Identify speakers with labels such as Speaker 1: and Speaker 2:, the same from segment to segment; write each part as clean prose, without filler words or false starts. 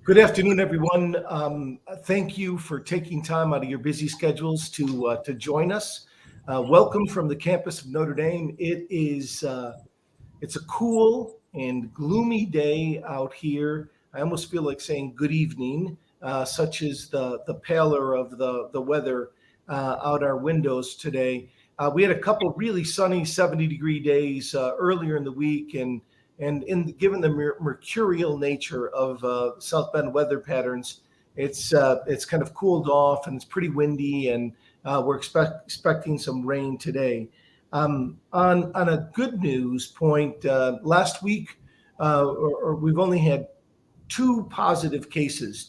Speaker 1: Good afternoon, everyone. Thank you for taking time out of your busy schedules to join us. Welcome from the campus of Notre Dame. It's a cool and gloomy day out here. I almost feel like saying good evening, such as the pallor of the weather out our windows today. We had a couple really sunny 70-degree days earlier in the week, and given the mercurial nature of South Bend weather patterns, it's kind of cooled off and it's pretty windy, and we're expecting some rain today. On a good news point, last week we've only had two positive cases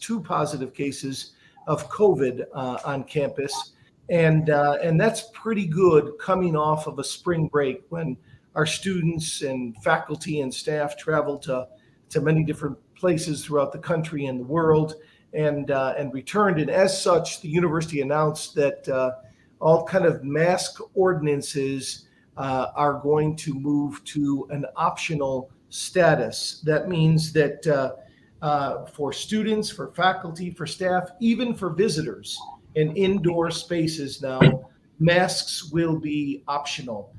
Speaker 1: of COVID on campus, and that's pretty good coming off of a spring break when our students and faculty and staff travel to many different places throughout the country and the world, and returned. And as such, the university announced that all kind of mask ordinances are going to move to an optional status. That means that for students, for faculty, for staff, even for visitors in indoor spaces now, masks will be optional.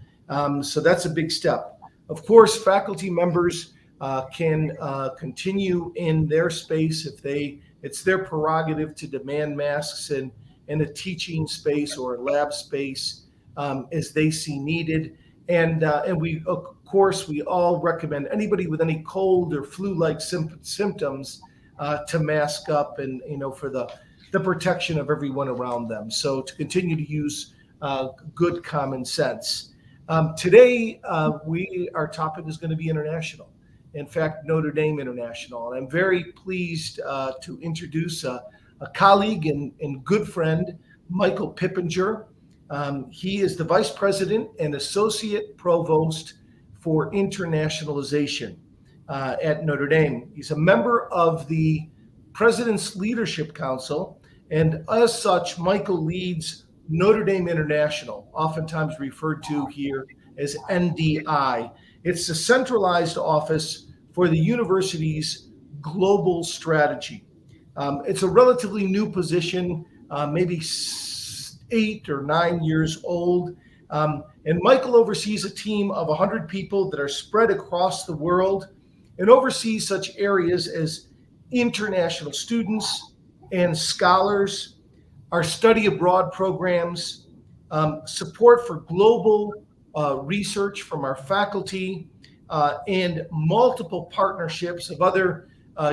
Speaker 1: So that's a big step. Of course, faculty members can continue in their space if it's their prerogative to demand masks in a teaching space or a lab space as they see needed. And we, of course, we all recommend anybody with any cold or flu-like symptoms to mask up, and for the protection of everyone around them. So to continue to use good common sense. Today, our topic is going to be international. In fact, Notre Dame International. And I'm very pleased to introduce a colleague and good friend, Michael Pippenger. He is the Vice President and Associate Provost for Internationalization at Notre Dame. He's a member of the President's Leadership Council, and as such, Michael leads Notre Dame International, oftentimes referred to here as NDI. It's a centralized office for the university's global strategy. It's a relatively new position, maybe 8 or 9 years old. And Michael oversees a team of 100 people that are spread across the world and oversees such areas as international students and scholars, our study abroad programs, support for global research from our faculty, and multiple partnerships of other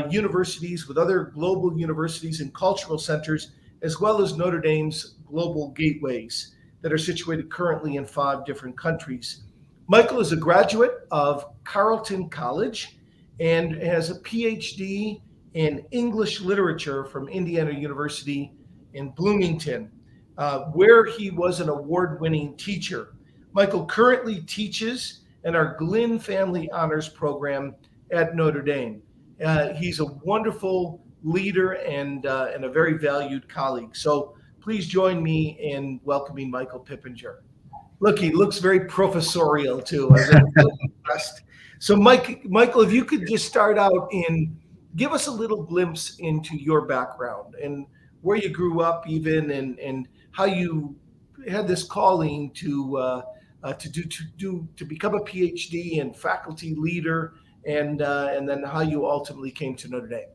Speaker 1: universities with other global universities and cultural centers, as well as Notre Dame's global gateways that are situated currently in 5 different countries. Michael is a graduate of Carleton College and has a PhD in English literature from Indiana University in Bloomington, where he was an award-winning teacher. Michael currently teaches in our Glynn Family Honors Program at Notre Dame. He's a wonderful leader and a very valued colleague. So please join me in welcoming Michael Pippenger. Look, he looks very professorial too. I'm very impressed. So Michael, if you could just start out and give us a little glimpse into your background and where you grew up even, and how you had this calling to become a PhD and faculty leader, and then how you ultimately came to Notre Dame.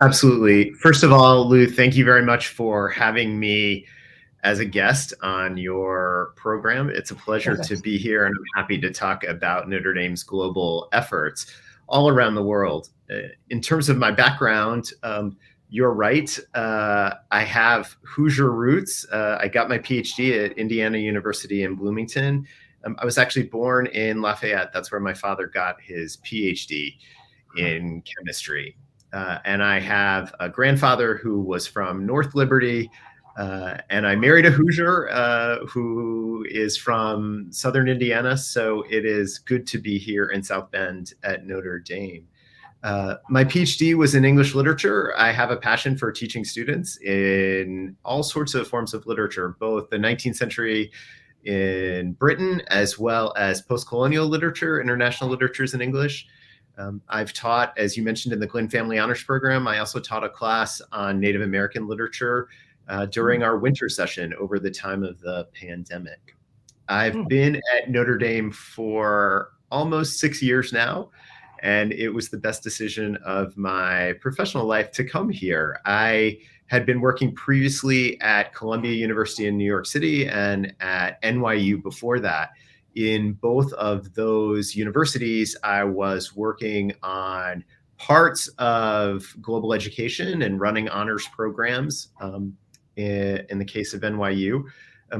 Speaker 2: Absolutely. First of all, Lou, thank you very much for having me as a guest on your program. It's a pleasure to be here, and I'm happy to talk about Notre Dame's global efforts all around the world. In terms of my background, you're right. I have Hoosier roots. I got my PhD at Indiana University in Bloomington. I was actually born in Lafayette. That's where my father got his PhD in chemistry. And I have a grandfather who was from North Liberty, and I married a Hoosier who is from Southern Indiana. So it is good to be here in South Bend at Notre Dame. My PhD was in English literature. I have a passion for teaching students in all sorts of forms of literature, both the 19th century in Britain, as well as post-colonial literature, international literatures in English. I've taught, as you mentioned, in the Glynn Family Honors Program. I also taught a class on Native American literature during our winter session over the time of the pandemic. I've been at Notre Dame for almost 6 years now, and it was the best decision of my professional life to come here. I had been working previously at Columbia University in New York City and at NYU before that. In both of those universities, I was working on parts of global education and running honors programs. In the case of NYU,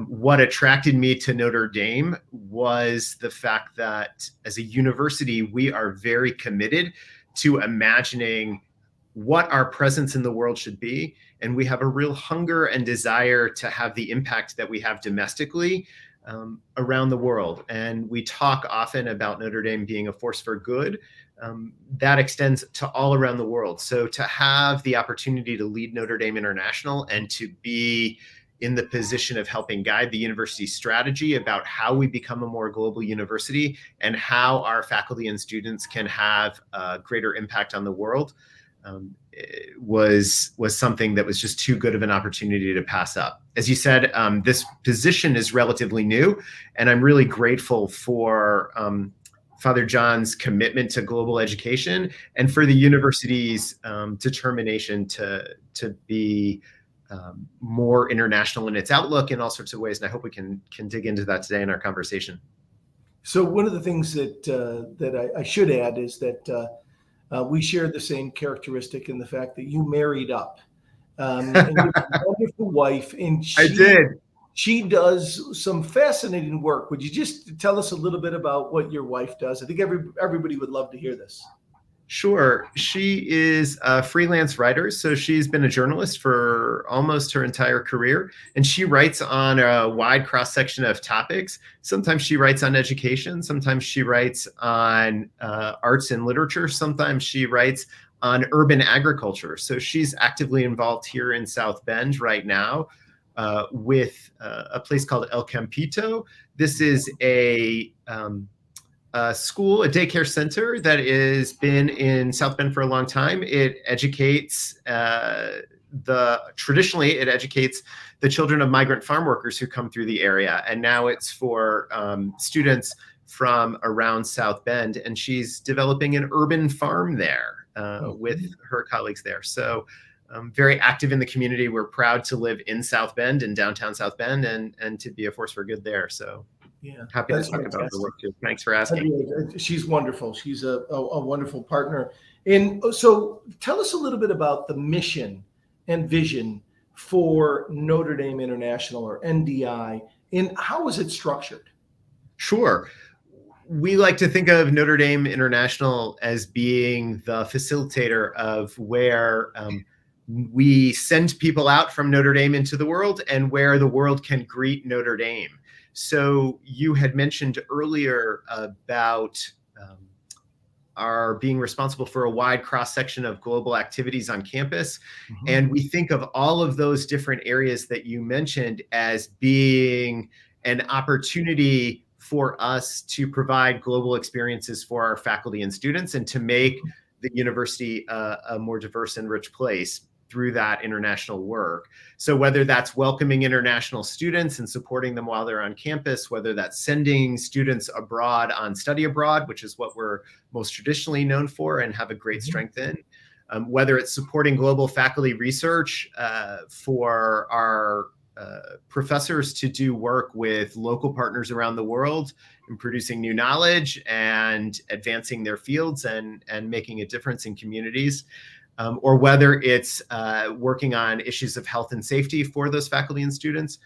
Speaker 2: what attracted me to Notre Dame was the fact that as a university, we are very committed to imagining what our presence in the world should be. And we have a real hunger and desire to have the impact that we have domestically around the world. And we talk often about Notre Dame being a force for good. That extends to all around the world. So to have the opportunity to lead Notre Dame International and to be in the position of helping guide the university's strategy about how we become a more global university and how our faculty and students can have a greater impact on the world was something that was just too good of an opportunity to pass up. As you said, this position is relatively new, and I'm really grateful for Father John's commitment to global education and for the university's determination to be more international in its outlook in all sorts of ways. And I hope we can dig into that today in our conversation.
Speaker 1: So one of the things that I should add is that we share the same characteristic in the fact that you married up. And you have a wonderful wife, and
Speaker 2: I did.
Speaker 1: She does some fascinating work. Would you just tell us a little bit about what your wife does? I think everybody would love to hear this.
Speaker 2: Sure. She is a freelance writer. So she's been a journalist for almost her entire career. And she writes on a wide cross-section of topics. Sometimes she writes on education. Sometimes she writes on arts and literature. Sometimes she writes on urban agriculture. So she's actively involved here in South Bend right now with a place called El Campito. This is a school, a daycare center that has been in South Bend for a long time. It educates traditionally it educates the children of migrant farm workers who come through the area. And now it's for students from around South Bend. And she's developing an urban farm there with her colleagues there. So very active in the community. We're proud to live in South Bend, in downtown South Bend, and to be a force for good there. So
Speaker 1: yeah,
Speaker 2: happy to talk about the work too. Thanks for asking.
Speaker 1: She's wonderful. She's a wonderful partner. And so tell us a little bit about the mission and vision for Notre Dame International, or NDI, and how is it structured?
Speaker 2: Sure. We like to think of Notre Dame International as being the facilitator of where we send people out from Notre Dame into the world and where the world can greet Notre Dame. So you had mentioned earlier about our being responsible for a wide cross-section of global activities on campus. Mm-hmm. And we think of all of those different areas that you mentioned as being an opportunity for us to provide global experiences for our faculty and students and to make the university a more diverse and rich place through that international work. So whether that's welcoming international students and supporting them while they're on campus, whether that's sending students abroad on study abroad, which is what we're most traditionally known for and have a great strength in, whether it's supporting global faculty research for our professors to do work with local partners around the world in producing new knowledge and advancing their fields and making a difference in communities. Or whether it's working on issues of health and safety for those faculty and students.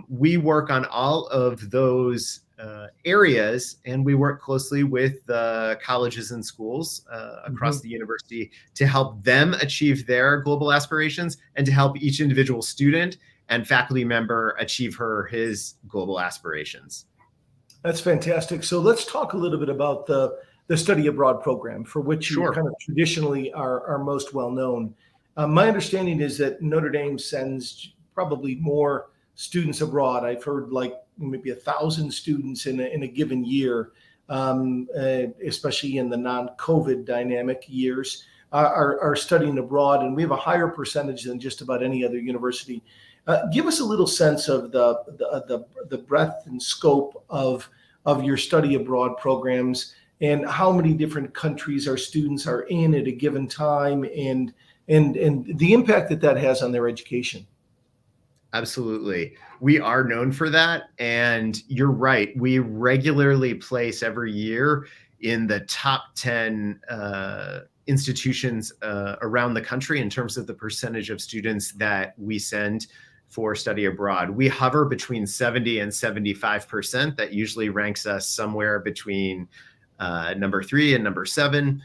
Speaker 2: We work on all of those areas, and we work closely with the colleges and schools across the university to help them achieve their global aspirations and to help each individual student and faculty member achieve his global aspirations.
Speaker 1: That's fantastic. So let's talk a little bit about the the study abroad program, for which you
Speaker 2: Sure.
Speaker 1: kind of traditionally are most well known. My understanding is that Notre Dame sends probably more students abroad. I've heard like maybe 1,000 students in a given year, especially in the non-COVID dynamic years, are studying abroad, and we have a higher percentage than just about any other university. Give us a little sense of the breadth and scope of your study abroad programs, and how many different countries our students are in at a given time, and the impact that has on their education.
Speaker 2: Absolutely. We are known for that. And you're right. We regularly place every year in the top 10 institutions around the country in terms of the percentage of students that we send for study abroad. We hover between 70 and 75%. That usually ranks us somewhere between number 3 and number 7.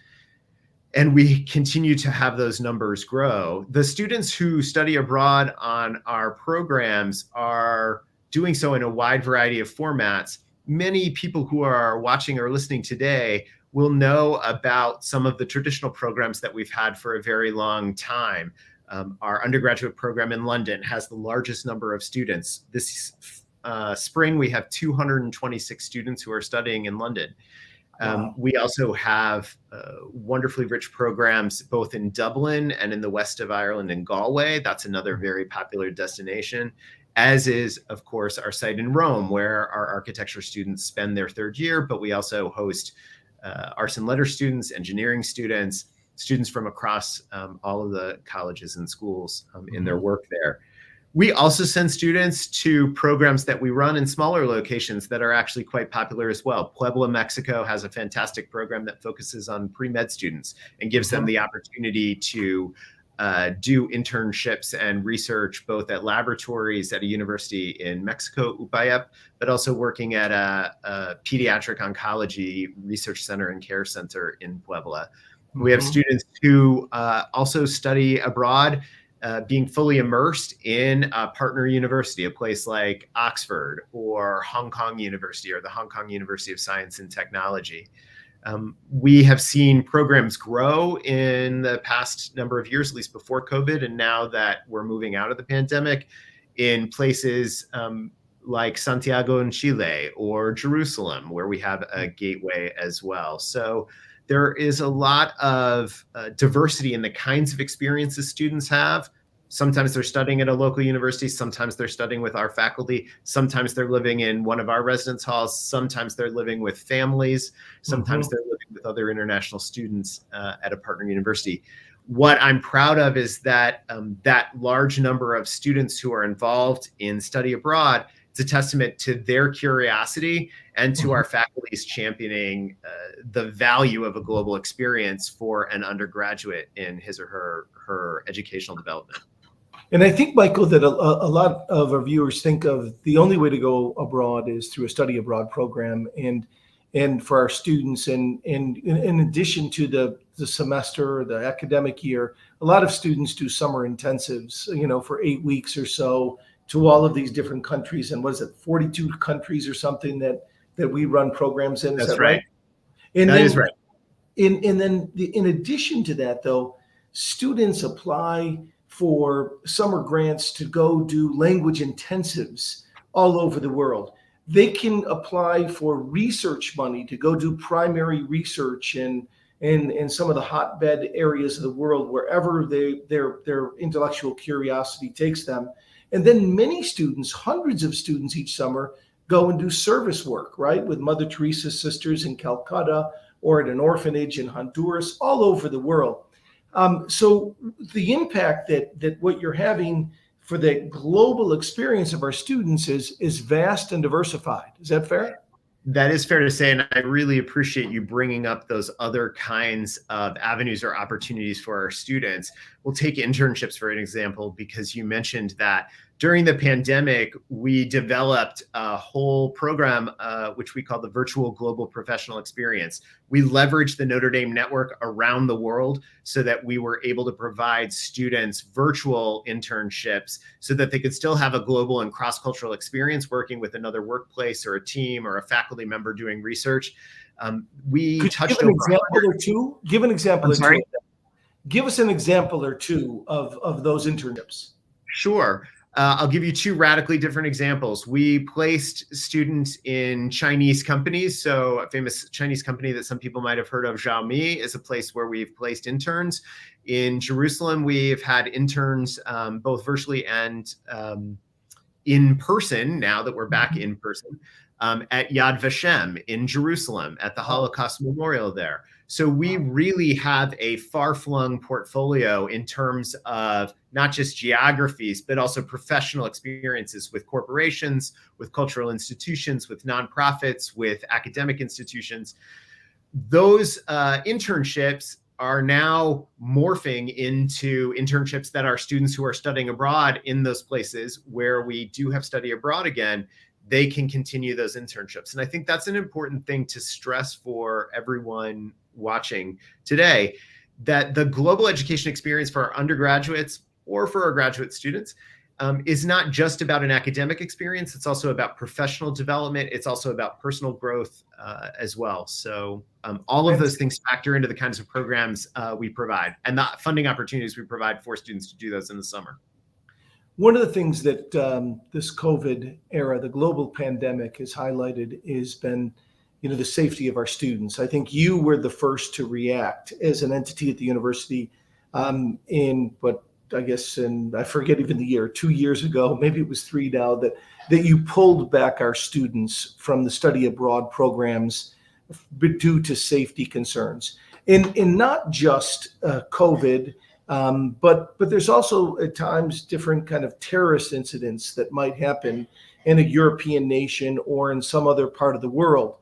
Speaker 2: And we continue to have those numbers grow. The students who study abroad on our programs are doing so in a wide variety of formats. Many people who are watching or listening today will know about some of the traditional programs that we've had for a very long time. Our undergraduate program in London has the largest number of students. This spring, we have 226 students who are studying in London.
Speaker 1: Wow.
Speaker 2: We also have wonderfully rich programs both in Dublin and in the west of Ireland and Galway. That's another very popular destination, as is, of course, our site in Rome, where our architecture students spend their 3rd year, but we also host arts and letters students, engineering students, students from across all of the colleges and schools in their work there. We also send students to programs that we run in smaller locations that are actually quite popular as well. Puebla, Mexico has a fantastic program that focuses on pre-med students and gives them the opportunity to do internships and research both at laboratories at a university in Mexico, UPAEP, but also working at a pediatric oncology research center and care center in Puebla. We have students who also study abroad, being fully immersed in a partner university, a place like Oxford or Hong Kong University or the Hong Kong University of Science and Technology. We have seen programs grow in the past number of years, at least before COVID, and now that we're moving out of the pandemic, in places like Santiago in Chile or Jerusalem, where we have a gateway as well. So there is a lot of diversity in the kinds of experiences students have. Sometimes they're studying at a local university. Sometimes they're studying with our faculty. Sometimes they're living in one of our residence halls. Sometimes they're living with families. Sometimes they're living with other international students at a partner university. What I'm proud of is that that large number of students who are involved in study abroad, it's a testament to their curiosity and to our faculty's championing the value of a global experience for an undergraduate in his or her educational development.
Speaker 1: And I think, Michael, that a lot of our viewers think of the only way to go abroad is through a study abroad program, and for our students, and in addition to the semester, the academic year, a lot of students do summer intensives, for 8 weeks or so, to all of these different countries. And what is it, 42 countries or something that we run programs in? Is that right? And
Speaker 2: that
Speaker 1: then,
Speaker 2: is right.
Speaker 1: And then in addition to that, though, students apply for summer grants to go do language intensives all over the world. They can apply for research money to go do primary research in some of the hotbed areas of the world, wherever their intellectual curiosity takes them. And then many students, hundreds of students each summer, go and do service work, right, with Mother Teresa's sisters in Calcutta or at an orphanage in Honduras, all over the world. So the impact that what you're having for the global experience of our students is vast and diversified. Is that fair?
Speaker 2: That is fair to say, and I really appreciate you bringing up those other kinds of avenues or opportunities for our students. We'll take internships for an example, because you mentioned that during the pandemic, we developed a whole program, which we call the Virtual Global Professional Experience. We leveraged the Notre Dame network around the world so that we were able to provide students virtual internships so that they could still have a global and cross-cultural experience working with another workplace or a team or a faculty member doing research. We
Speaker 1: Could you
Speaker 2: touched
Speaker 1: give an
Speaker 2: over
Speaker 1: example or two? Give an example or two. Give us an example or two of those internships.
Speaker 2: Sure. I'll give you two radically different examples. We placed students in Chinese companies. So a famous Chinese company that some people might have heard of, Xiaomi, is a place where we've placed interns. In Jerusalem, we've had interns both virtually and in person, now that we're back in person, at Yad Vashem in Jerusalem, at the Holocaust Memorial there. So we really have a far-flung portfolio in terms of not just geographies, but also professional experiences with corporations, with cultural institutions, with nonprofits, with academic institutions. Those internships are now morphing into internships that our students who are studying abroad in those places where we do have study abroad again, they can continue those internships. And I think that's an important thing to stress for everyone watching today, that the global education experience for our undergraduates or for our graduate students is not just about an academic experience. It's also about professional development. It's also about personal growth as well. So all of those things factor into the kinds of programs we provide and the funding opportunities we provide for students to do those in the summer.
Speaker 1: One of the things that this COVID era, the global pandemic, has highlighted has been, the safety of our students. I think you were the first to react as an entity at the university in I forget even the year, 2 years ago, maybe it was 3 now, that you pulled back our students from the study abroad programs due to safety concerns. In not just COVID, but there's also at times different kind of terrorist incidents that might happen in a European nation or in some other part of the world.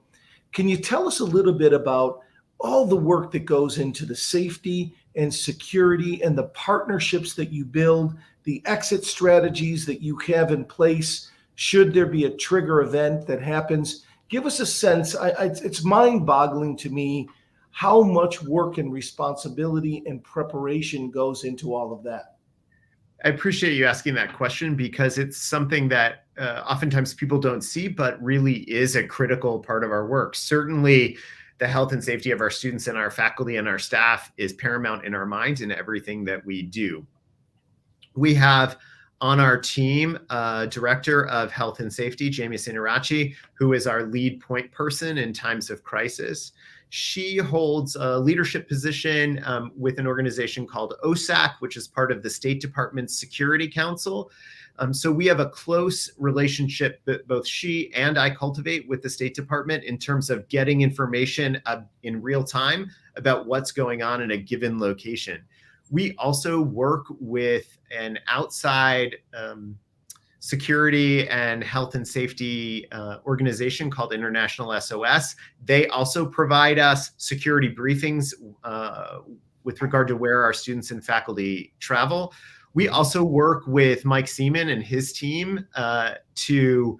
Speaker 1: Can you tell us a little bit about all the work that goes into the safety and security and the partnerships that you build, the exit strategies that you have in place should there be a trigger event that happens? Give us a sense. It's mind-boggling to me how much work and responsibility and preparation goes into all of that.
Speaker 2: I appreciate you asking that question because it's something that oftentimes people don't see, but really is a critical part of our work. Certainly, the health and safety of our students and our faculty and our staff is paramount in our minds in everything that we do. We have on our team Director of Health and Safety, Jamie Sinarachi, who is our lead point person in times of crisis. She holds a leadership position with an organization called OSAC, which is part of the State Department's Security Council. So we have a close relationship that both she and I cultivate with the State Department in terms of getting information in real time about what's going on in a given location. We also work with an outside security and health and safety organization called International SOS. They also provide us security briefings with regard to where our students and faculty travel. We also work with Mike Seaman and his team to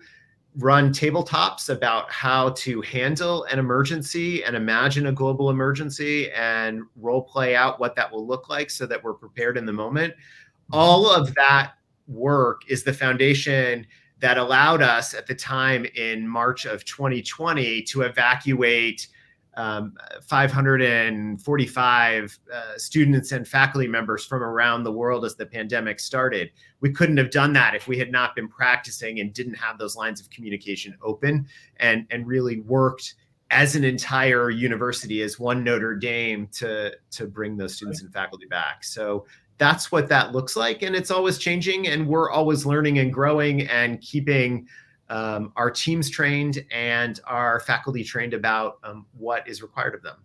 Speaker 2: run tabletops about how to handle an emergency and imagine a global emergency and role play out what that will look like so that we're prepared in the moment. All of that work is the foundation that allowed us at the time in March of 2020 to evacuate 545 students and faculty members from around the world as the pandemic started. We couldn't have done that if we had not been practicing and didn't have those lines of communication open and really worked as an entire university, as one Notre Dame to bring those students and faculty back. So that's what that looks like. And it's always changing, and we're always learning and growing and keeping our teams trained and our faculty trained about what is required of them.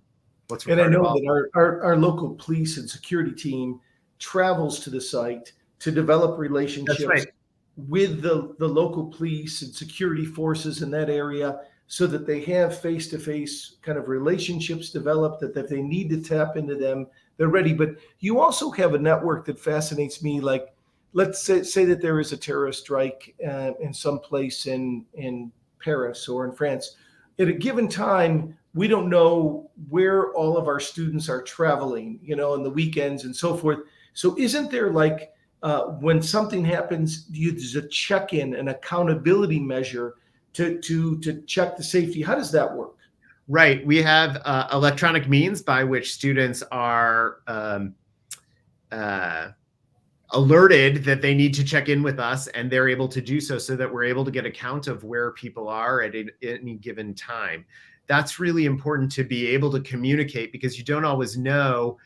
Speaker 2: What's required.
Speaker 1: And I know that our local police and security team travels to the site to develop relationships with the local police and security forces in that area so that they have face-to-face kind of relationships developed, that if they need to tap into them, they're ready. But you also have a network that fascinates me, like let's say that there is a terrorist strike in some place in Paris or in France. At a given time, we don't know where all of our students are traveling, in the weekends and so forth. So isn't there like when something happens, there's a check-in, an accountability measure to check the safety? How does that work?
Speaker 2: Right. We have electronic means by which students are alerted that they need to check in with us, and they're able to do so that we're able to get a count of where people are at any given time. That's really important to be able to communicate, because you don't always know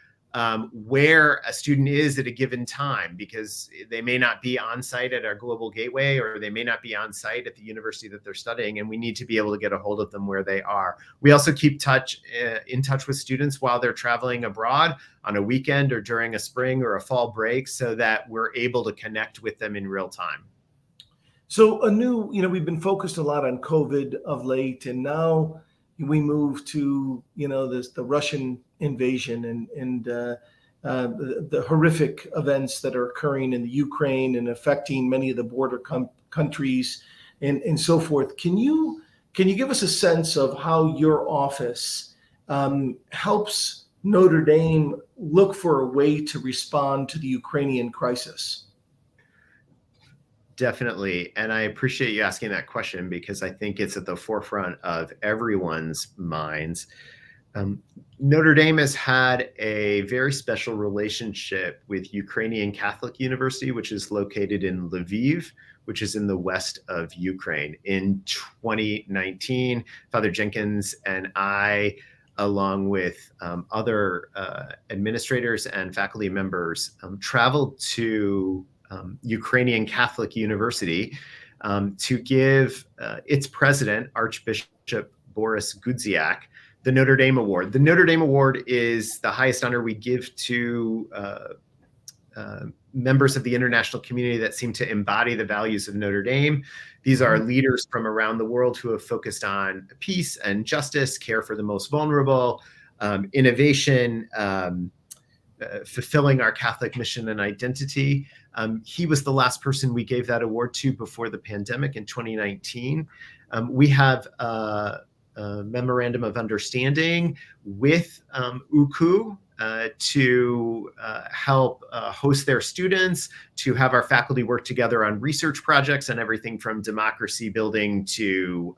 Speaker 2: where a student is at a given time, because they may not be on site at our global gateway, or they may not be on site at the university that they're studying, and we need to be able to get a hold of them where they are. We also keep in touch with students while they're traveling abroad on a weekend or during a spring or a fall break, so that we're able to connect with them in real time.
Speaker 1: So we've been focused a lot on COVID of late, and now we move to, the Russian invasion and the horrific events that are occurring in the Ukraine and affecting many of the border countries and so forth. Can you give us a sense of how your office helps Notre Dame look for a way to respond to the Ukrainian crisis?
Speaker 2: Definitely. And I appreciate you asking that question, because I think it's at the forefront of everyone's minds. Notre Dame has had a very special relationship with Ukrainian Catholic University, which is located in Lviv, which is in the west of Ukraine. In 2019, Father Jenkins and I, along with other administrators and faculty members, traveled to Ukrainian Catholic University to give its president, Archbishop Boris Gudziak, the Notre Dame Award. The Notre Dame Award is the highest honor we give to members of the international community that seem to embody the values of Notre Dame. These are leaders from around the world who have focused on peace and justice, care for the most vulnerable, innovation, fulfilling our Catholic mission and identity. He was the last person we gave that award to before the pandemic in 2019. We have a memorandum of understanding with UKU to help host their students, to have our faculty work together on research projects and everything from democracy building to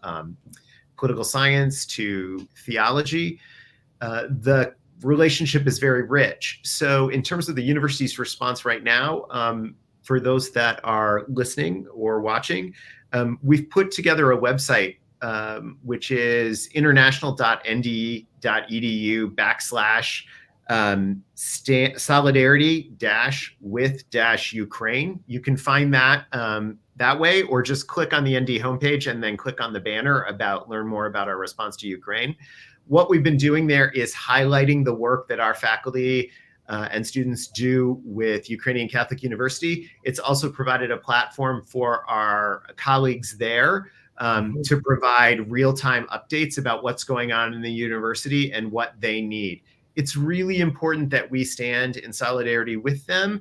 Speaker 2: political science to theology. The relationship is very rich. So in terms of the university's response right now, for those that are listening or watching, we've put together a website, which is international.nd.edu/solidarity-with-Ukraine. You can find that that way, or just click on the ND homepage and then click on the banner learn more about our response to Ukraine. What we've been doing there is highlighting the work that our faculty and students do with Ukrainian Catholic University. It's also provided a platform for our colleagues there to provide real-time updates about what's going on in the university and what they need. It's really important that we stand in solidarity with them.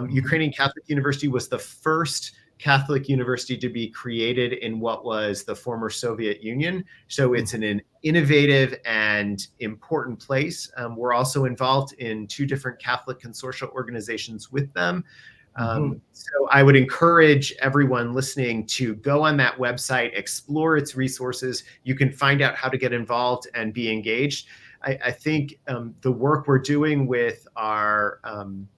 Speaker 2: Ukrainian Catholic University was the first Catholic university to be created in what was the former Soviet Union. So it's an innovative and important place. We're also involved in 2 different Catholic consortial organizations with them. So I would encourage everyone listening to go on that website, explore its resources. You can find out how to get involved and be engaged. I think the work we're doing with our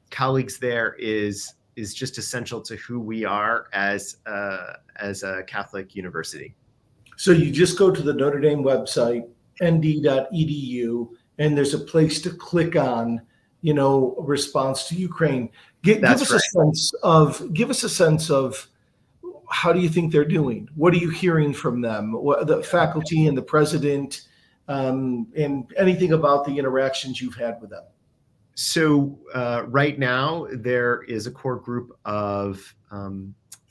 Speaker 2: colleagues there is just essential to who we are as a Catholic university.
Speaker 1: So you just go to the Notre Dame website, nd.edu, and there's a place to click on, response to Ukraine. Give us a sense of how do you think they're doing? What are you hearing from them? The faculty and the president, and anything about the interactions you've had with them?
Speaker 2: So right now, there is a core group of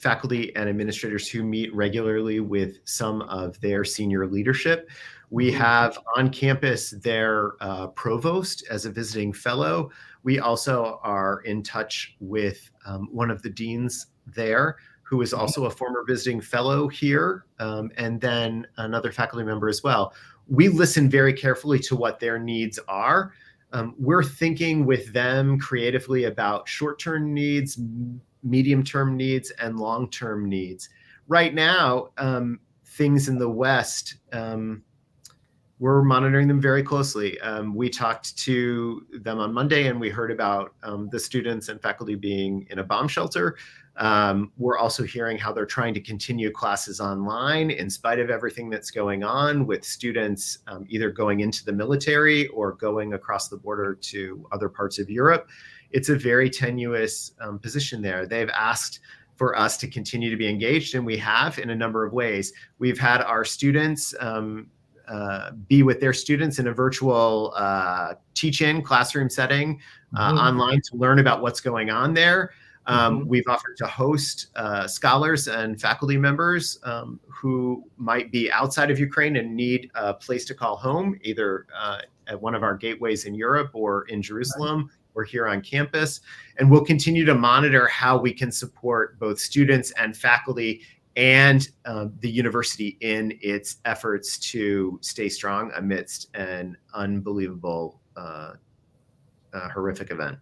Speaker 2: faculty and administrators who meet regularly with some of their senior leadership. We have on campus their provost as a visiting fellow. We also are in touch with one of the deans there, who is also a former visiting fellow here, and then another faculty member as well. We listen very carefully to what their needs are. We're thinking with them creatively about short-term needs, medium-term needs, and long-term needs. Right now, things in the West, we're monitoring them very closely. We talked to them on Monday, and we heard about the students and faculty being in a bomb shelter. We're also hearing how they're trying to continue classes online in spite of everything that's going on, with students either going into the military or going across the border to other parts of Europe. It's a very tenuous position there. They've asked for us to continue to be engaged, and we have in a number of ways. We've had our students be with their students in a virtual teach-in classroom setting online to learn about what's going on there. We've offered to host scholars and faculty members who might be outside of Ukraine and need a place to call home, either at one of our gateways in Europe or in Jerusalem or here on campus. And we'll continue to monitor how we can support both students and faculty and the university in its efforts to stay strong amidst an unbelievable, horrific event.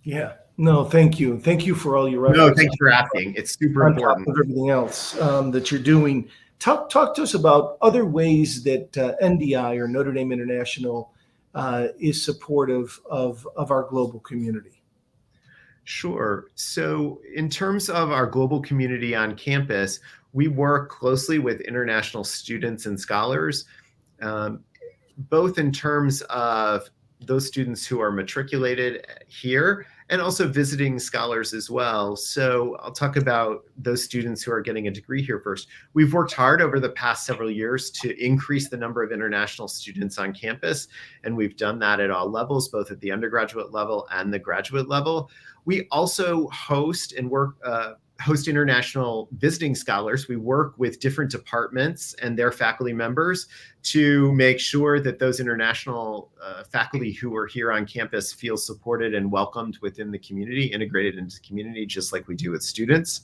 Speaker 1: Yeah. No, thank you. Thank you for all your efforts.
Speaker 2: No, thank you for asking. It's super important.
Speaker 1: On top of everything else that you're doing. Talk to us about other ways that NDI, or Notre Dame International, is supportive of our global community.
Speaker 2: Sure. So in terms of our global community on campus, we work closely with international students and scholars, both in terms of those students who are matriculated here and also visiting scholars as well. So I'll talk about those students who are getting a degree here first. We've worked hard over the past several years to increase the number of international students on campus, and we've done that at all levels, both at the undergraduate level and the graduate level. We also host and host international visiting scholars. We work with different departments and their faculty members to make sure that those international faculty who are here on campus feel supported and welcomed within the community, integrated into the community, just like we do with students.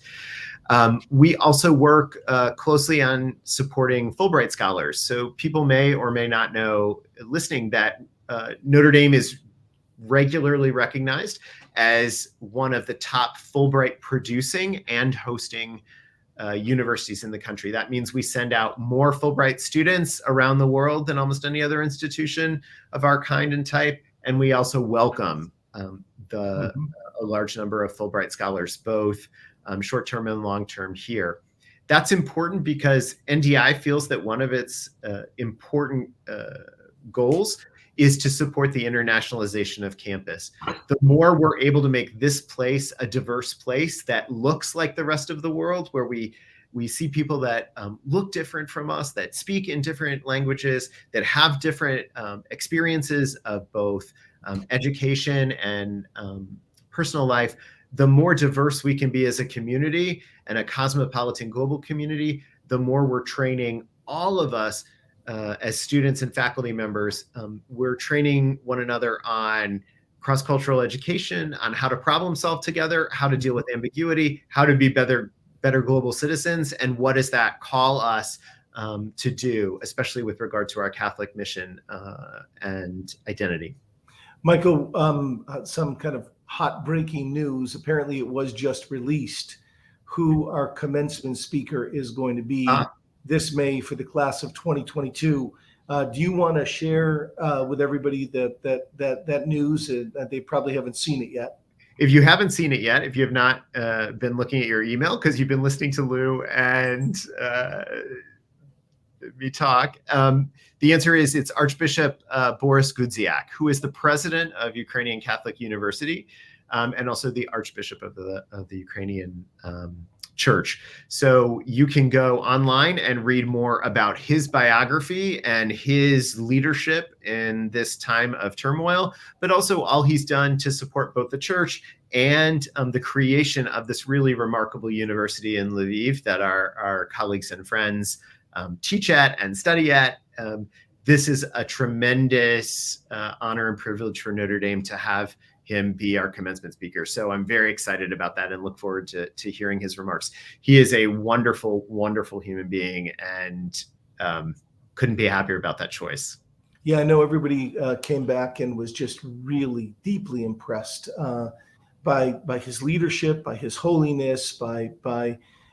Speaker 2: We also work closely on supporting Fulbright scholars. So people may or may not know, listening, that Notre Dame is regularly recognized as one of the top Fulbright producing and hosting universities in the country. That means we send out more Fulbright students around the world than almost any other institution of our kind and type. And we also welcome a large number of Fulbright scholars, both short-term and long-term here. That's important because NDI feels that one of its important goals is to support the internationalization of campus. The more we're able to make this place a diverse place that looks like the rest of the world, where we see people that look different from us, that speak in different languages, that have different experiences of both education and personal life, the more diverse we can be as a community and a cosmopolitan global community, the more we're training all of us as students and faculty members. We're training one another on cross-cultural education, on how to problem solve together, how to deal with ambiguity, how to be better global citizens, and what does that call us to do, especially with regard to our Catholic mission and identity.
Speaker 1: Michael, some kind of hot breaking news. Apparently it was just released who our commencement speaker is going to be this May for the class of 2022. Do you want to share with everybody that news? They probably haven't seen it yet.
Speaker 2: If you haven't seen it yet, if you have not been looking at your email because you've been listening to Lou and me talk, the answer is it's Archbishop Boris Gudziak, who is the president of Ukrainian Catholic University and also the Archbishop of the Ukrainian church. So you can go online and read more about his biography and his leadership in this time of turmoil, but also all he's done to support both the church and the creation of this really remarkable university in Lviv that our colleagues and friends teach at and study at. This is a tremendous honor and privilege for Notre Dame to have him be our commencement speaker. So I'm very excited about that and look forward to hearing his remarks. He is a wonderful, wonderful human being, and couldn't be happier about that choice.
Speaker 1: Yeah, I know everybody came back and was just really deeply impressed by his leadership, by his holiness, by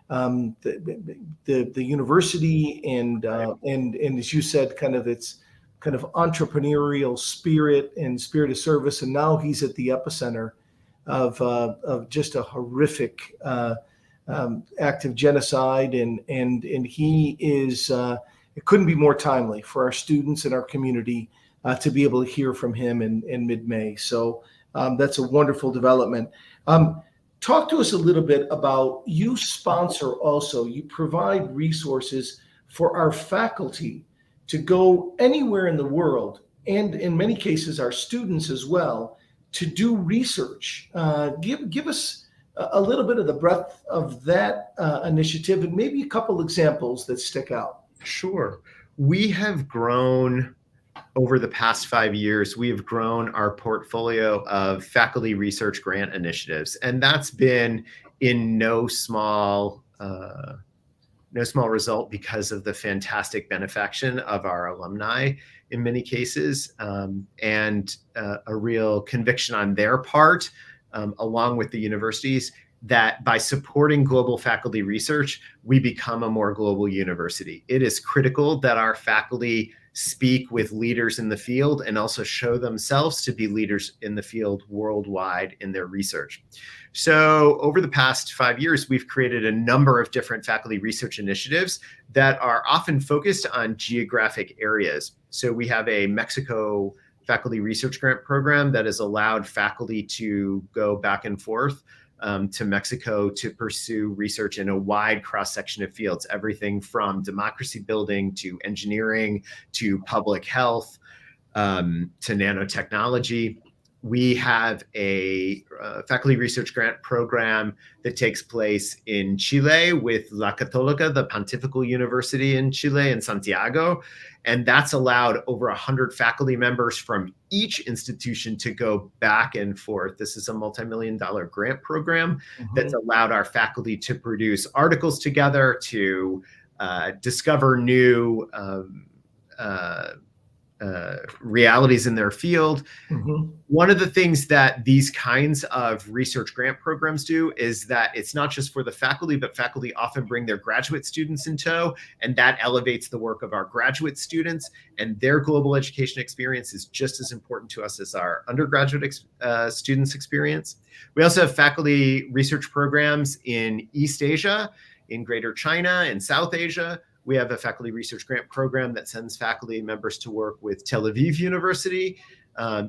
Speaker 1: the university, and as you said, kind of its kind of entrepreneurial spirit and spirit of service. And now he's at the epicenter of just a horrific act of genocide, and he is. It couldn't be more timely for our students and our community to be able to hear from him in mid-May. So that's a wonderful development. Talk to us a little bit about, you sponsor also, you provide resources for our faculty to go anywhere in the world, and in many cases our students as well, to do research. Give us a little bit of the breadth of that initiative, and maybe a couple examples that stick out.
Speaker 2: Sure. We have grown over the past 5 years. We have grown our portfolio of faculty research grant initiatives, and that's been in no small result because of the fantastic benefaction of our alumni in many cases, and a real conviction on their part, along with the universities, that by supporting global faculty research, we become a more global university. It is critical that our faculty speak with leaders in the field and also show themselves to be leaders in the field worldwide in their research. So over the past 5 years, we've created a number of different faculty research initiatives that are often focused on geographic areas. So we have a Mexico faculty research grant program that has allowed faculty to go back and forth to Mexico to pursue research in a wide cross-section of fields, everything from democracy building to engineering to public health to nanotechnology. We have a faculty research grant program that takes place in Chile with La Católica, the Pontifical University in Chile in Santiago. And that's allowed over 100 faculty members from each institution to go back and forth. This is a multi-million-dollar grant program that's allowed our faculty to produce articles together, to discover new realities in their field. One of the things that these kinds of research grant programs do is that it's not just for the faculty, but faculty often bring their graduate students in tow, and that elevates the work of our graduate students, and their global education experience is just as important to us as our undergraduate students' experience. We also have faculty research programs in East Asia, in Greater China, and South Asia. We have a faculty research grant program that sends faculty members to work with Tel Aviv University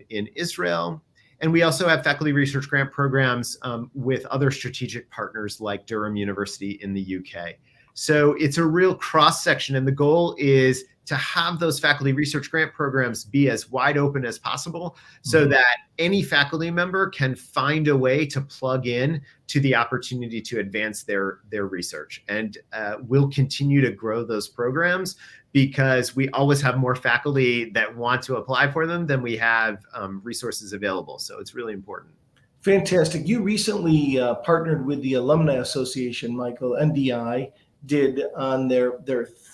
Speaker 2: in Israel. And we also have faculty research grant programs with other strategic partners like Durham University in the UK. So it's a real cross-section, and the goal is to have those faculty research grant programs be as wide open as possible so that any faculty member can find a way to plug in to the opportunity to advance their research. And we'll continue to grow those programs because we always have more faculty that want to apply for them than we have resources available. So it's really important.
Speaker 1: Fantastic. You recently partnered with the Alumni Association, Michael, NDI, did on their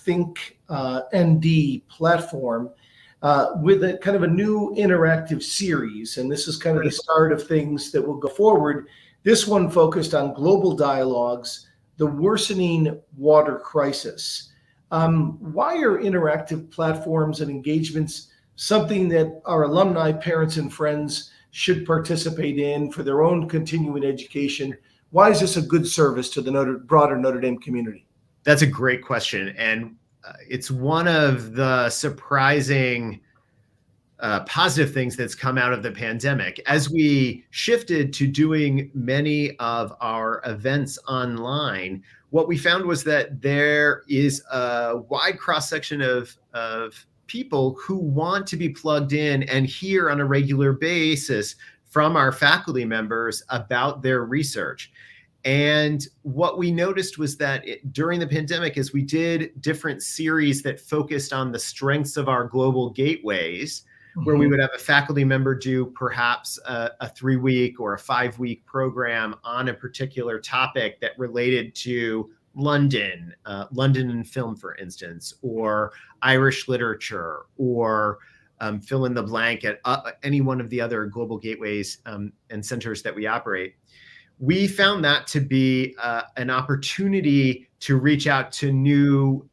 Speaker 1: Think ND platform with a kind of a new interactive series. And this is kind of the start of things that will go forward. This one focused on global dialogues, the worsening water crisis. Why are interactive platforms and engagements something that our alumni, parents, and friends should participate in for their own continuing education? Why is this a good service to the broader Notre Dame community?
Speaker 2: That's a great question. And it's one of the surprising positive things that's come out of the pandemic. As we shifted to doing many of our events online, what we found was that there is a wide cross-section of people who want to be plugged in and hear on a regular basis from our faculty members about their research. And what we noticed was that during the pandemic, as we did different series that focused on the strengths of our global gateways, where we would have a faculty member do perhaps a 3-week or a 5-week program on a particular topic that related to London and film, for instance, or Irish literature, or fill in the blank at any one of the other global gateways and centers that we operate. We found that to be an opportunity to reach out to new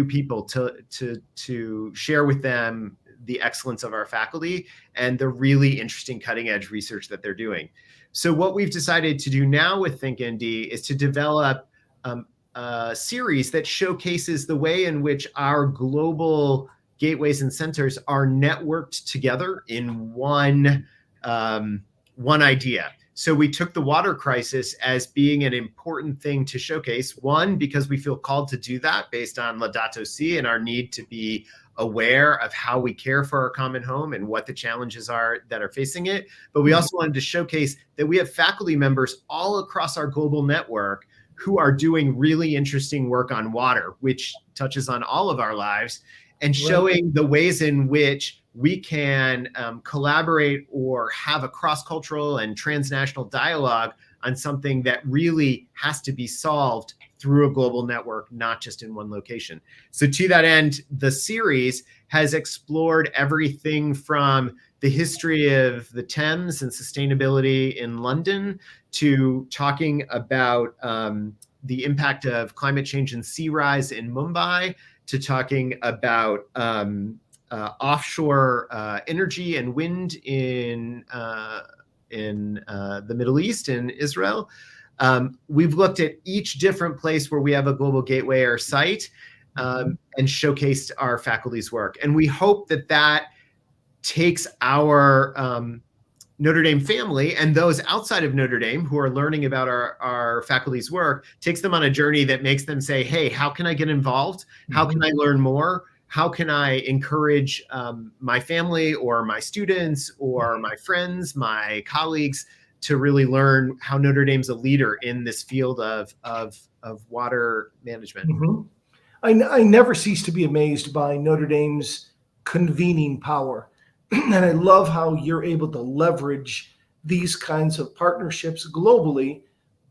Speaker 2: people, to share with them the excellence of our faculty and the really interesting cutting edge research that they're doing. So what we've decided to do now with ThinkND is to develop a series that showcases the way in which our global gateways and centers are networked together in one idea. So we took the water crisis as being an important thing to showcase. One, because we feel called to do that based on Laudato Si and our need to be aware of how we care for our common home and what the challenges are that are facing it. But we also wanted to showcase that we have faculty members all across our global network who are doing really interesting work on water, which touches on all of our lives, and showing the ways in which we can collaborate or have a cross-cultural and transnational dialogue on something that really has to be solved through a global network, not just in one location. So to that end, the series has explored everything from the history of the Thames and sustainability in London to talking about the impact of climate change and sea rise in Mumbai, to talking about offshore energy and wind in the Middle East and Israel. We've looked at each different place where we have a global gateway or site and showcased our faculty's work. And we hope that that takes our Notre Dame family and those outside of Notre Dame who are learning about our faculty's work, takes them on a journey that makes them say, hey, how can I get involved? How can I learn more? How can I encourage my family or my students or my friends, my colleagues to really learn how Notre Dame's a leader in this field of water management?
Speaker 1: I never cease to be amazed by Notre Dame's convening power. And I love how you're able to leverage these kinds of partnerships globally,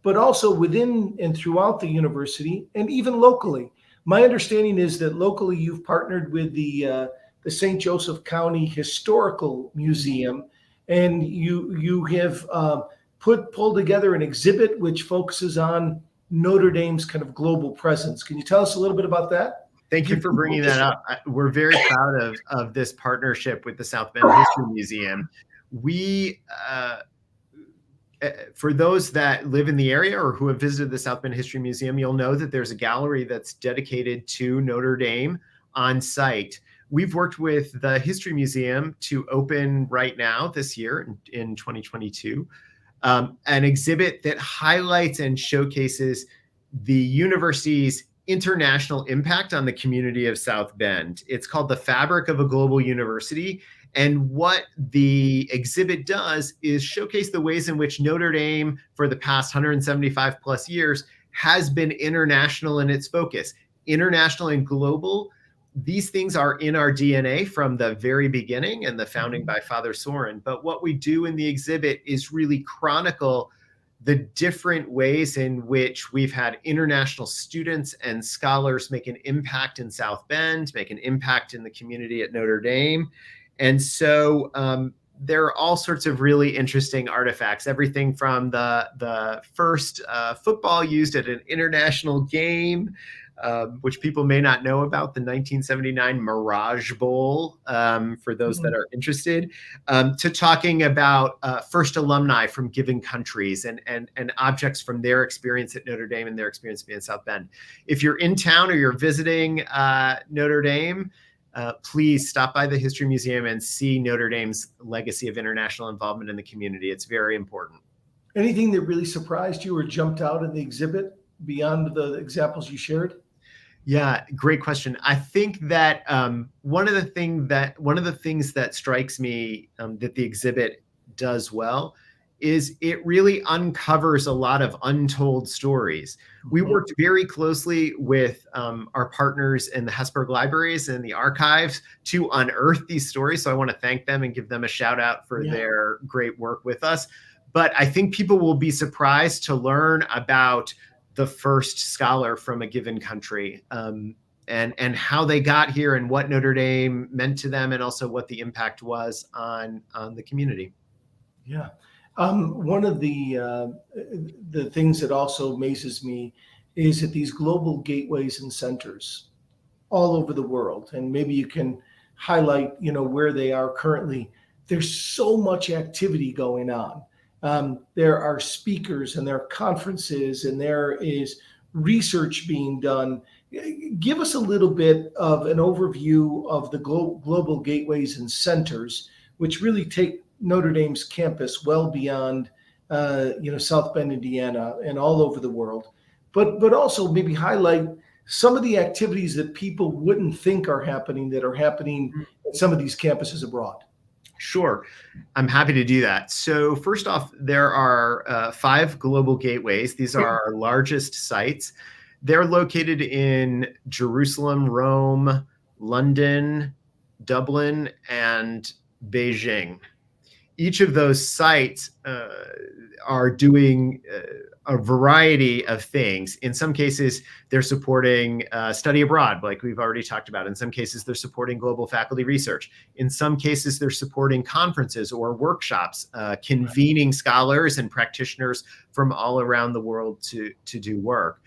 Speaker 1: but also within and throughout the university and even locally. My understanding is that locally you've partnered with the St. Joseph County Historical Museum, and you have pulled together an exhibit which focuses on Notre Dame's kind of global presence. Can you tell us a little bit about that?
Speaker 2: Thank you for bringing that up. We're very proud of this partnership with the South Bend History Museum. We, for those that live in the area or who have visited the South Bend History Museum, you'll know that there's a gallery that's dedicated to Notre Dame on site. We've worked with the History Museum to open right now this year in 2022, an exhibit that highlights and showcases the university's international impact on the community of South Bend. It's called The Fabric of a Global University. And what the exhibit does is showcase the ways in which Notre Dame, for the past 175 plus years, has been international in its focus. International and global, these things are in our DNA from the very beginning and the founding by Father Sorin. But what we do in the exhibit is really chronicle the different ways in which we've had international students and scholars make an impact in South Bend, make an impact in the community at Notre Dame. And so there are all sorts of really interesting artifacts, everything from the first football used at an international game, which people may not know about, the 1979 Mirage Bowl, for those that are interested, to talking about first alumni from given countries and objects from their experience at Notre Dame and their experience being in South Bend. If you're in town or you're visiting Notre Dame, please stop by the History Museum and see Notre Dame's legacy of international involvement in the community. It's very important.
Speaker 1: Anything that really surprised you or jumped out in the exhibit beyond the examples you shared?
Speaker 2: Yeah, great question. I think that one of the things that strikes me that the exhibit does well is it really uncovers a lot of untold stories. We worked very closely with our partners in the Hesburgh Libraries and the archives to unearth these stories. So I want to thank them and give them a shout out for their great work with us. But I think people will be surprised to learn about the first scholar from a given country, and how they got here and what Notre Dame meant to them, and also what the impact was on the community.
Speaker 1: Yeah. One of the things that also amazes me is that these global gateways and centers all over the world, and maybe you can highlight, where they are currently. There's so much activity going on. There are speakers and there are conferences and there is research being done. Give us a little bit of an overview of the global gateways and centers, which really take Notre Dame's campus well beyond, South Bend, Indiana, and all over the world. But also maybe highlight some of the activities that people wouldn't think are happening that are happening at some of these campuses abroad.
Speaker 2: Sure. I'm happy to do that. So first off, there are 5 global gateways. These are our largest sites. They're located in Jerusalem, Rome, London, Dublin, and Beijing. Each of those sites are doing a variety of things. In some cases, they're supporting study abroad, like we've already talked about. In some cases, they're supporting global faculty research. In some cases, they're supporting conferences or workshops, convening scholars and practitioners from all around the world to do work.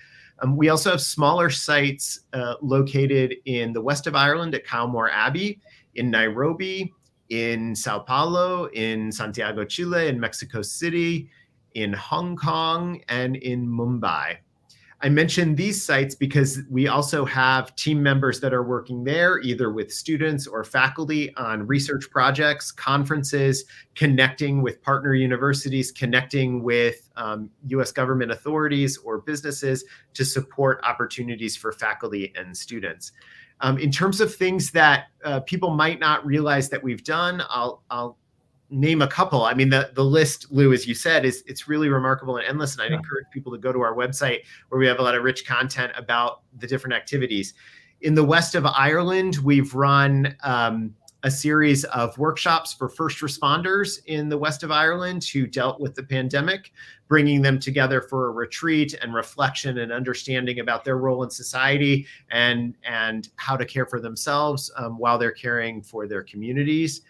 Speaker 2: We also have smaller sites located in the west of Ireland at Kylemore Abbey, in Nairobi, in Sao Paulo, in Santiago, Chile, in Mexico City, in Hong Kong, and in Mumbai. I mentioned these sites because we also have team members that are working there, either with students or faculty on research projects, conferences, connecting with partner universities, connecting with US government authorities or businesses to support opportunities for faculty and students. In terms of things that people might not realize that we've done, I'll name a couple. I mean, the list, Lou, as you said, it's really remarkable and endless. And I'd encourage people to go to our website where we have a lot of rich content about the different activities. In the west of Ireland, we've run a series of workshops for first responders in the west of Ireland who dealt with the pandemic, bringing them together for a retreat and reflection and understanding about their role in society and how to care for themselves while they're caring for their communities.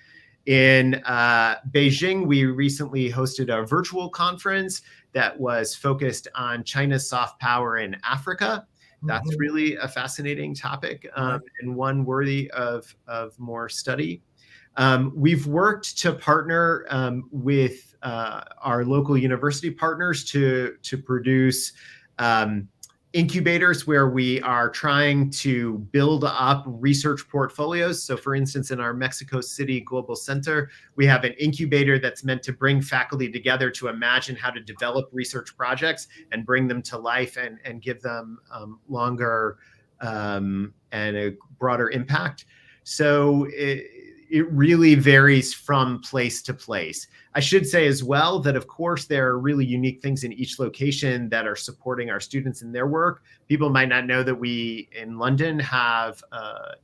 Speaker 2: In Beijing, we recently hosted a virtual conference that was focused on China's soft power in Africa. That's really a fascinating topic and one worthy of more study. We've worked to partner with our local university partners to produce incubators where we are trying to build up research portfolios. So for instance, in our Mexico City Global Center, we have an incubator that's meant to bring faculty together to imagine how to develop research projects and bring them to life and give them longer and a broader impact. So it really varies from place to place. I should say as well that, of course, there are really unique things in each location that are supporting our students in their work. People might not know that we in London have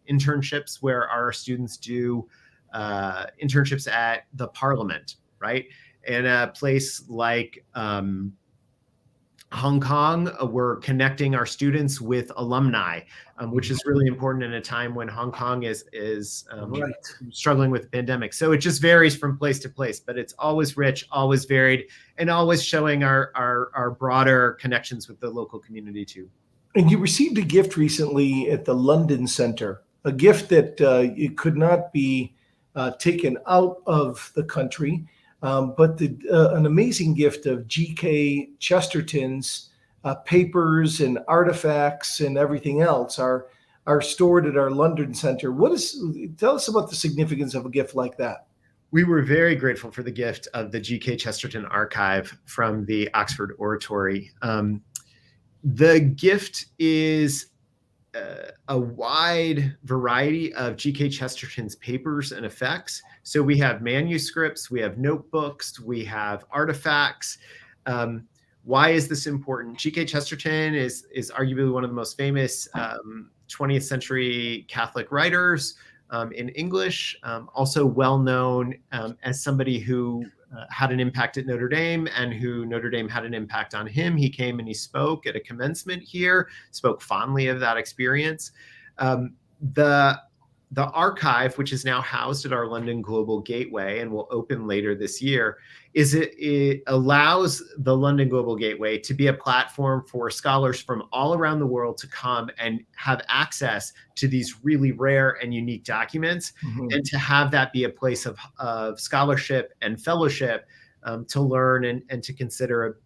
Speaker 2: internships where our students do internships at the Parliament, right? In a place like Hong Kong, we're connecting our students with alumni, which is really important in a time when Hong Kong is struggling with the pandemic. So it just varies from place to place, but it's always rich, always varied, and always showing our broader connections with the local community too.
Speaker 1: And you received a gift recently at the London Center, a gift that it could not be taken out of the country. But an amazing gift of G.K. Chesterton's papers and artifacts and everything else. Our are stored at our London Center. Tell us about the significance of a gift like that.
Speaker 2: We were very grateful for the gift of the G.K. Chesterton archive from the Oxford Oratory. The gift is a wide variety of G.K. Chesterton's papers and effects. So we have manuscripts, we have notebooks, we have artifacts. Why is this important? G.K. Chesterton is arguably one of the most famous 20th century Catholic writers in English, also well known as somebody who had an impact at Notre Dame and who Notre Dame had an impact on him. He came and he spoke at a commencement here, spoke fondly of that experience. The archive, which is now housed at our London Global Gateway and will open later this year, it allows the London Global Gateway to be a platform for scholars from all around the world to come and have access to these really rare and unique documents, and to have that be a place of scholarship and fellowship to learn and to consider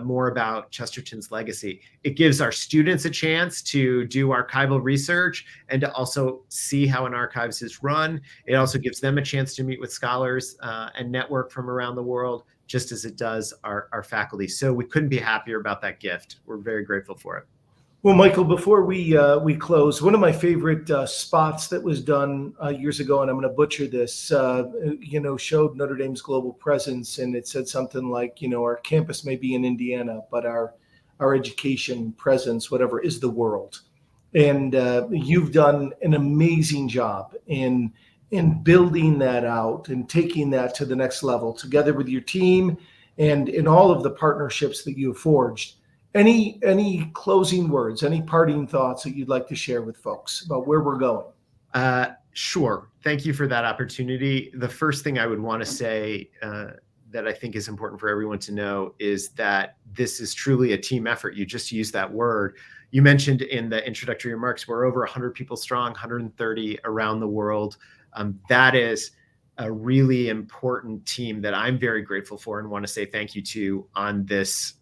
Speaker 2: more about Chesterton's legacy. It gives our students a chance to do archival research and to also see how an archives is run. It also gives them a chance to meet with scholars and network from around the world, just as it does our faculty. So we couldn't be happier about that gift. We're very grateful for it.
Speaker 1: Well, Michael, before we close, one of my favorite spots that was done years ago, and I'm going to butcher this, showed Notre Dame's global presence, and it said something like, our campus may be in Indiana, but our education presence, whatever, is the world. And you've done an amazing job in building that out and taking that to the next level, together with your team and in all of the partnerships that you have forged. Any closing words, any parting thoughts that you'd like to share with folks about where we're going?
Speaker 2: Sure. Thank you for that opportunity. The first thing I would want to say that I think is important for everyone to know is that this is truly a team effort. You just used that word. You mentioned in the introductory remarks, we're over 100 people strong, 130 around the world. That is a really important team that I'm very grateful for and want to say thank you to on this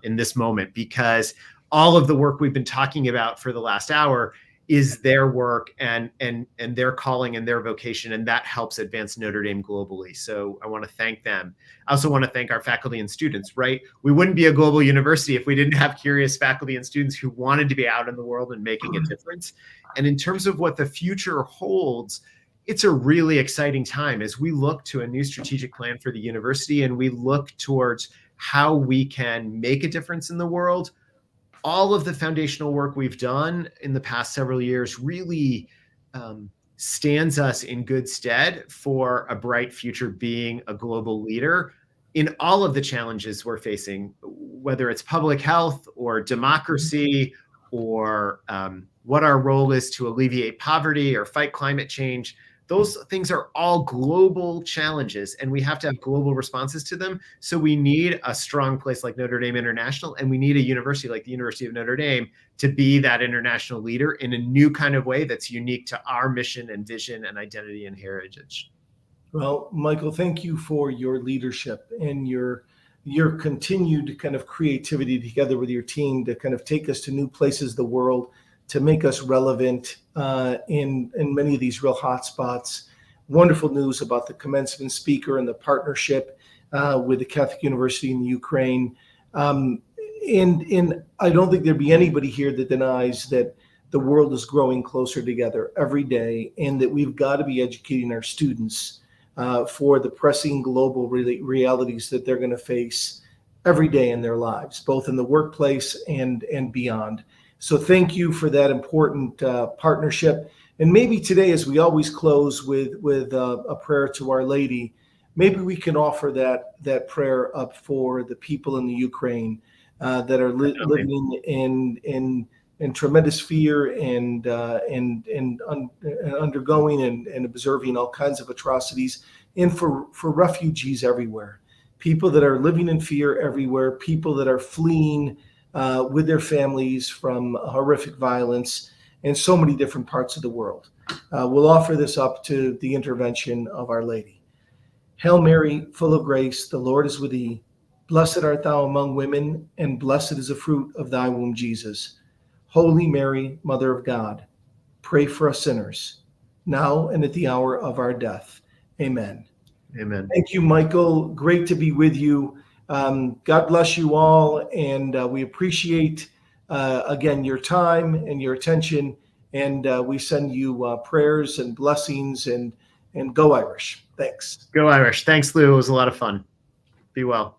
Speaker 2: in this moment, because all of the work we've been talking about for the last hour is their work and their calling and their vocation, and that helps advance Notre Dame globally. So I want to thank them. I also want to thank our faculty and students, right? We wouldn't be a global university if we didn't have curious faculty and students who wanted to be out in the world and making a difference. And in terms of what the future holds, it's a really exciting time as we look to a new strategic plan for the university and we look towards how we can make a difference in the world. All of the foundational work we've done in the past several years really stands us in good stead for a bright future being a global leader in all of the challenges we're facing, whether it's public health or democracy or what our role is to alleviate poverty or fight climate change. Those things are all global challenges, and we have to have global responses to them. So we need a strong place like Notre Dame International, and we need a university like the University of Notre Dame to be that international leader in a new kind of way that's unique to our mission and vision and identity and heritage.
Speaker 1: Well, Michael, thank you for your leadership and your continued kind of creativity together with your team to kind of take us to new places of the world, to make us relevant in many of these real hot spots. Wonderful news about the commencement speaker and the partnership with the Catholic University in Ukraine. And I don't think there'd be anybody here that denies that the world is growing closer together every day, and that we've got to be educating our students for the pressing global realities that they're going to face every day in their lives, both in the workplace and beyond. So thank you for that important partnership. And maybe today, as we always close with a prayer to Our Lady, maybe we can offer that prayer up for the people in the Ukraine that are living in tremendous fear and undergoing and observing all kinds of atrocities, and for refugees everywhere, people that are living in fear everywhere, people that are fleeing with their families from horrific violence in so many different parts of the world. We'll offer this up to the intervention of Our Lady. Hail Mary, full of grace, the Lord is with thee. Blessed art thou among women, and blessed is the fruit of thy womb, Jesus. Holy Mary, Mother of God, pray for us sinners, now and at the hour of our death. Amen.
Speaker 2: Amen.
Speaker 1: Thank you, Michael. Great to be with you. God bless you all, and we appreciate, again, your time and your attention, and we send you prayers and blessings, and go Irish. Thanks.
Speaker 2: Go Irish. Thanks, Lou. It was a lot of fun. Be well.